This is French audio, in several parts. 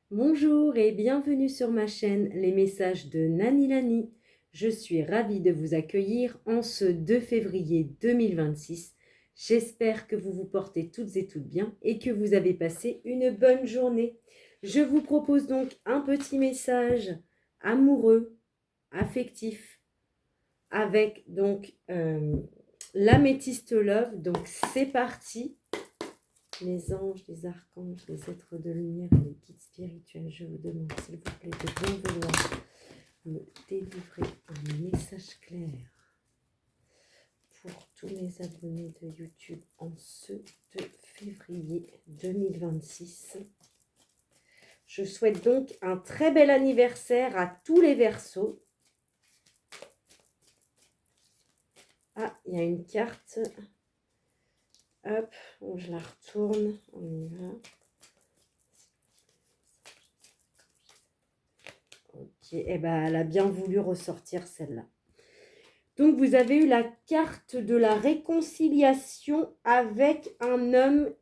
Bonjour et bienvenue sur ma chaîne Les Messages de Nani Lani. Je suis ravie de vous accueillir en ce 2 février 2026. J'espère que vous vous portez toutes et toutes bien et que vous avez passé une bonne journée. Je vous propose donc un petit message amoureux, affectif, avec donc l'améthyste love. Donc c'est parti. Les anges, les archanges, les êtres de lumière et les guides spirituels, je vous demande s'il vous plaît de bien vouloir me délivrer un message clair pour tous mes abonnés de YouTube en ce 2 février 2026. Je souhaite donc un très bel anniversaire à tous les Verseaux. Ah, il y a une carte. Hop, je la retourne. On y va. Ok, eh ben, elle a bien voulu ressortir celle-là. Donc, vous avez eu la carte de la réconciliation avec un homme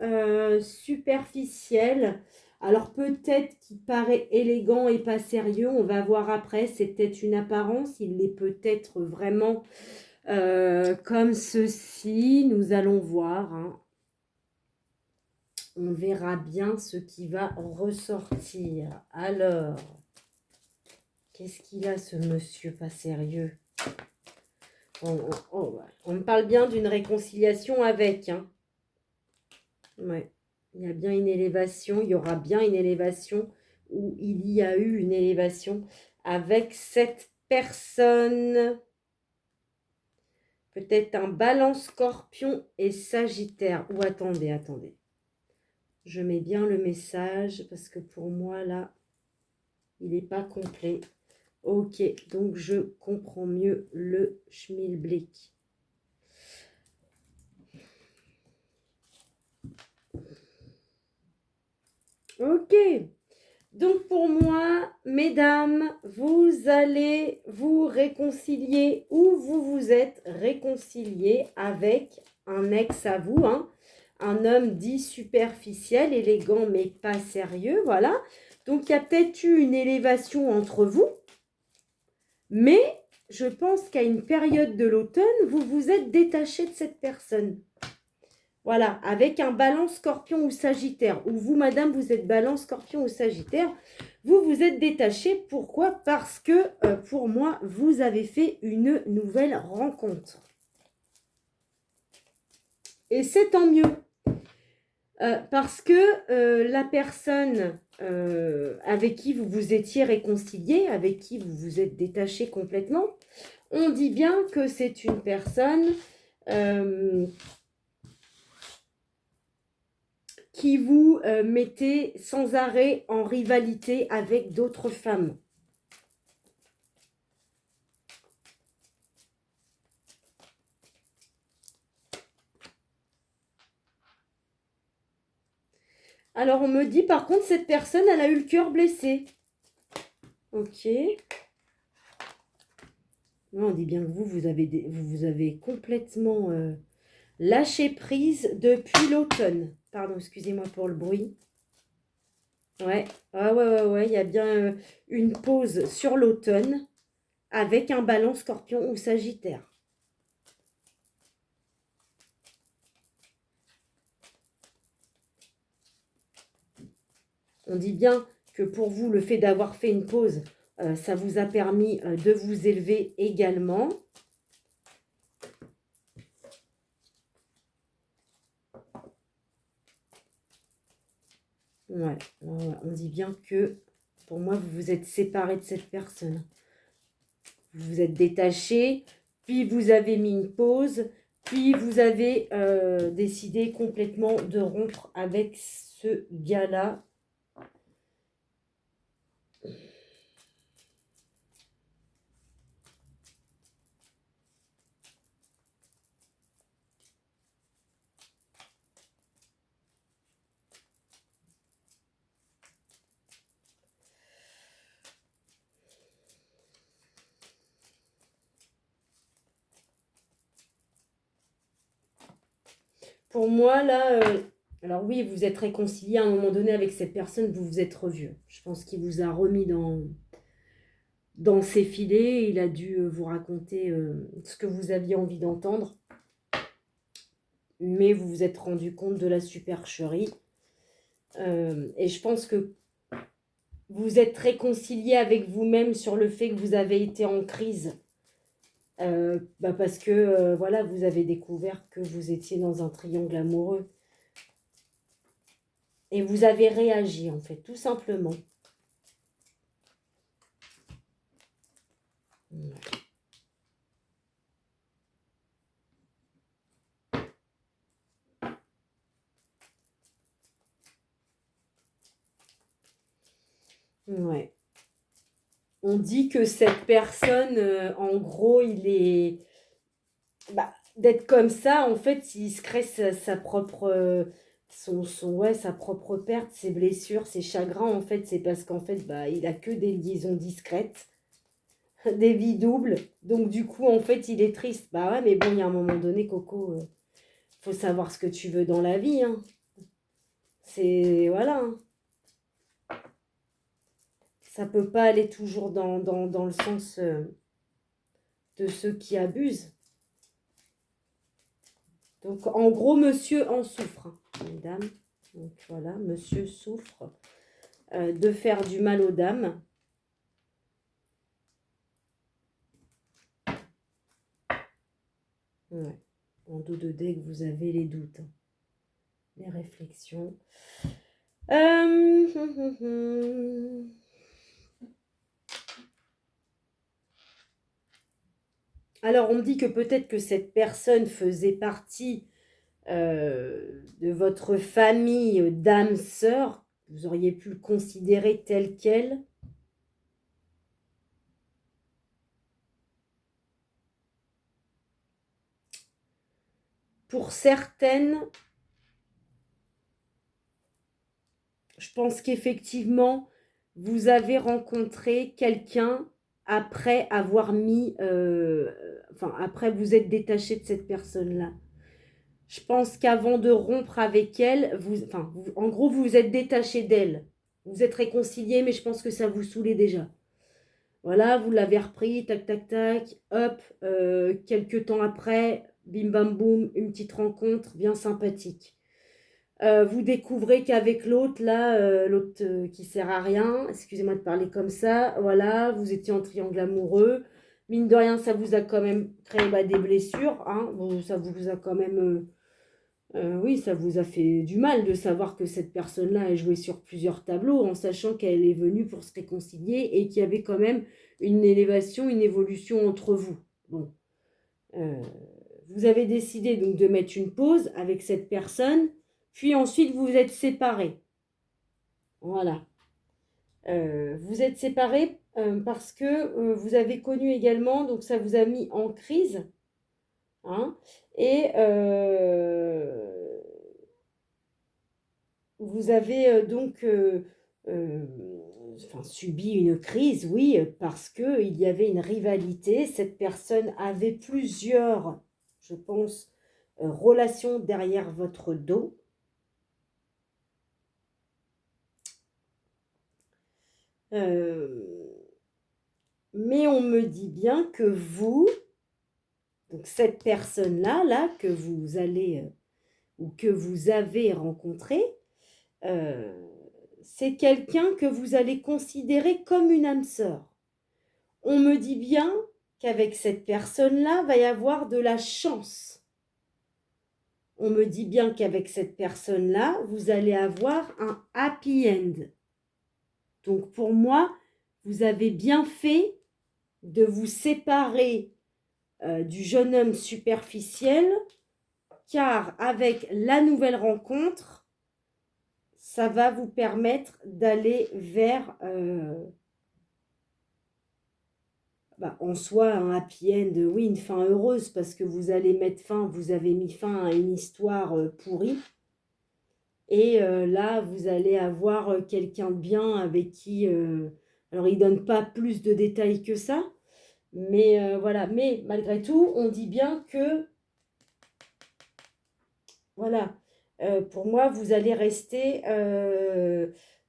superficiel. Alors, peut-être qu'il paraît élégant et pas sérieux. On va voir après. C'est peut-être une apparence. Il est peut-être vraiment comme ceci. Nous allons voir. Hein. On verra bien ce qui va ressortir. Alors, qu'est-ce qu'il a, ce monsieur pas sérieux ? On me parle bien d'une réconciliation avec. Hein. Ouais. Il y a bien une élévation. Il y aura bien une élévation où il y a eu une élévation avec cette personne. Peut-être un Balance, Scorpion et Sagittaire. Ou attendez. Je mets bien le message parce que pour moi, là, il n'est pas complet. Ok, donc je comprends mieux le schmilblick. Ok, donc pour moi, mesdames, vous allez vous réconcilier ou vous vous êtes réconcilié avec un ex à vous, hein, un homme dit superficiel, élégant mais pas sérieux, voilà. Donc il y a peut-être eu une élévation entre vous, mais je pense qu'à une période de l'automne, vous vous êtes détaché de cette personne. Voilà, avec un Balance, Scorpion ou Sagittaire, ou vous, madame, vous êtes Balance, Scorpion ou Sagittaire, vous vous êtes détaché. Pourquoi ? Parce que, pour moi, vous avez fait une nouvelle rencontre. Et c'est tant mieux. Parce que la personne avec qui vous vous étiez réconcilié, avec qui vous vous êtes détaché complètement, on dit bien que c'est une personne qui vous mettez sans arrêt en rivalité avec d'autres femmes. Alors, on me dit, par contre, cette personne, elle a eu le cœur blessé. Ok. On dit bien que vous avez complètement lâché prise depuis l'automne. Pardon, excusez-moi pour le bruit. Ouais, il y a bien une pause sur l'automne avec un Balance, Scorpion ou Sagittaire. On dit bien que pour vous, le fait d'avoir fait une pause, ça vous a permis de vous élever également. Ouais, on dit bien que pour moi, vous vous êtes séparé de cette personne. Vous vous êtes détaché, puis vous avez mis une pause, puis vous avez décidé complètement de rompre avec ce gars-là. Pour moi, là, Alors oui, vous êtes réconcilié à un moment donné avec cette personne, vous vous êtes revus. Je pense qu'il vous a remis dans ses filets. Il a dû vous raconter ce que vous aviez envie d'entendre. Mais vous vous êtes rendu compte de la supercherie. Et je pense que vous êtes réconcilié avec vous-même sur le fait que vous avez été en crise. Parce que voilà, vous avez découvert que vous étiez dans un triangle amoureux. Et vous avez réagi, en fait, tout simplement. Ouais. On dit que cette personne, en gros, il est... d'être comme ça, en fait, il se crée sa propre... sa propre perte, ses blessures, ses chagrins, en fait, c'est parce qu'en fait, il a que des liaisons discrètes, des vies doubles. Donc, du coup, en fait, il est triste. Bah ouais, mais bon, il y a un moment donné, Coco, faut savoir ce que tu veux dans la vie, hein. C'est... Voilà, hein. Ça peut pas aller toujours dans le sens de ceux qui abusent. Donc, en gros, monsieur en souffre, hein, mesdames. Donc, voilà, monsieur souffre de faire du mal aux dames. Ouais. En dos de dé que vous avez les doutes, hein, les réflexions. Alors, on me dit que peut-être que cette personne faisait partie de votre famille d'âme sœur. Vous auriez pu le considérer tel quel. Pour certaines, je pense qu'effectivement, vous avez rencontré quelqu'un après avoir mis... après vous êtes détaché de cette personne-là. Je pense qu'avant de rompre avec elle, en gros, vous vous êtes détaché d'elle. Vous êtes réconciliés, mais je pense que ça vous saoulait déjà. Voilà, vous l'avez repris, tac, tac, tac, hop, quelques temps après, bim, bam, boum, une petite rencontre bien sympathique. Vous découvrez qu'avec l'autre, là, l'autre qui sert à rien, excusez-moi de parler comme ça, voilà, vous étiez en triangle amoureux. Mine de rien, ça vous a quand même créé des blessures, hein, ça vous a quand même... oui, ça vous a fait du mal de savoir que cette personne-là a joué sur plusieurs tableaux en sachant qu'elle est venue pour se réconcilier et qu'il y avait quand même une élévation, une évolution entre vous. Bon. Vous avez décidé donc de mettre une pause avec cette personne, puis ensuite vous vous êtes séparés. Voilà. Vous êtes séparés parce que vous avez connu également, donc ça vous a mis en crise. Hein, et vous avez subi une crise, oui, parce qu'il y avait une rivalité. Cette personne avait plusieurs, je pense, relations derrière votre dos. Mais on me dit bien que vous, donc cette personne-là, là, que vous allez ou que vous avez rencontré, c'est quelqu'un que vous allez considérer comme une âme sœur. On me dit bien qu'avec cette personne-là, va y avoir de la chance. On me dit bien qu'avec cette personne-là, vous allez avoir un happy end. Donc pour moi, vous avez bien fait de vous séparer du jeune homme superficiel, car avec la nouvelle rencontre, ça va vous permettre d'aller vers, en soi, un happy end, oui, une fin heureuse, parce que vous allez mettre fin, vous avez mis fin à une histoire pourrie. Et là, vous allez avoir quelqu'un de bien avec qui... alors, il ne donne pas plus de détails que ça, mais voilà. Mais malgré tout, on dit bien que... Voilà. pour moi, vous allez rester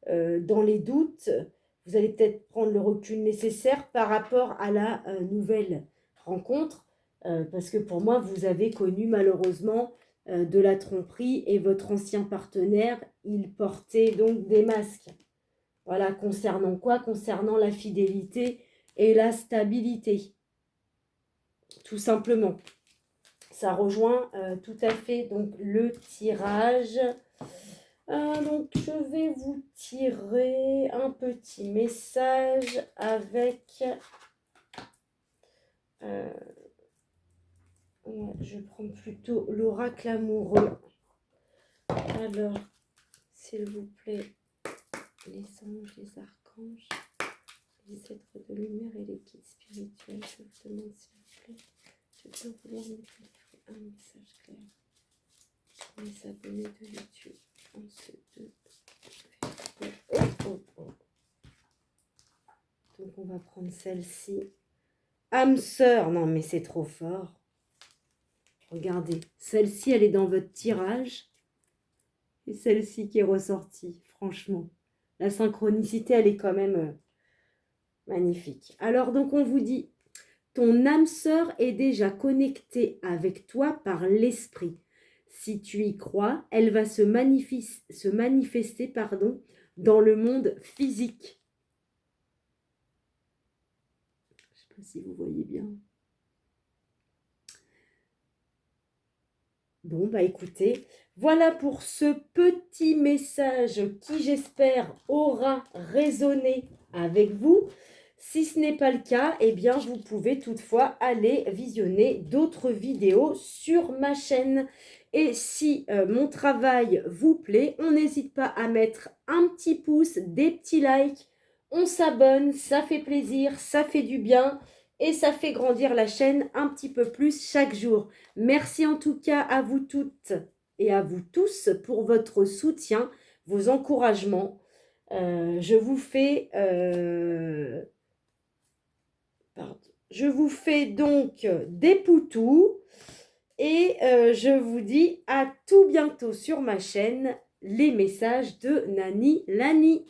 dans les doutes. Vous allez peut-être prendre le recul nécessaire par rapport à la nouvelle rencontre, parce que pour moi, vous avez connu malheureusement de la tromperie et votre ancien partenaire, il portait donc des masques. Voilà, concernant quoi? Concernant la fidélité et la stabilité, tout simplement. Ça rejoint tout à fait donc le tirage. Donc je vais vous tirer un petit message avec... ouais, je prends plutôt l'oracle amoureux. Alors, s'il vous plaît, les anges, les archanges, les êtres de lumière et les guides spirituels, je vous demande s'il vous plaît, je peux vouloir me délivrer un message clair. Mes abonnés de YouTube en ce 2. Donc on va prendre celle-ci. Âme sœur, non mais c'est trop fort. Regardez, celle-ci elle est dans votre tirage. Et celle-ci qui est ressortie, franchement. La synchronicité elle est quand même magnifique. Alors donc on vous dit, ton âme sœur est déjà connectée avec toi par l'esprit. Si tu y crois, elle va se manifester dans le monde physique. Je ne sais pas si vous voyez bien. Bon, bah écoutez, voilà pour ce petit message qui, j'espère, aura résonné avec vous. Si ce n'est pas le cas, eh bien, vous pouvez toutefois aller visionner d'autres vidéos sur ma chaîne. Et si mon travail vous plaît, on n'hésite pas à mettre un petit pouce, des petits likes. On s'abonne, ça fait plaisir, ça fait du bien et ça fait grandir la chaîne un petit peu plus chaque jour. Merci en tout cas à vous toutes et à vous tous pour votre soutien, vos encouragements. Je vous fais donc des poutous et je vous dis à tout bientôt sur ma chaîne, les messages de Nani Lani.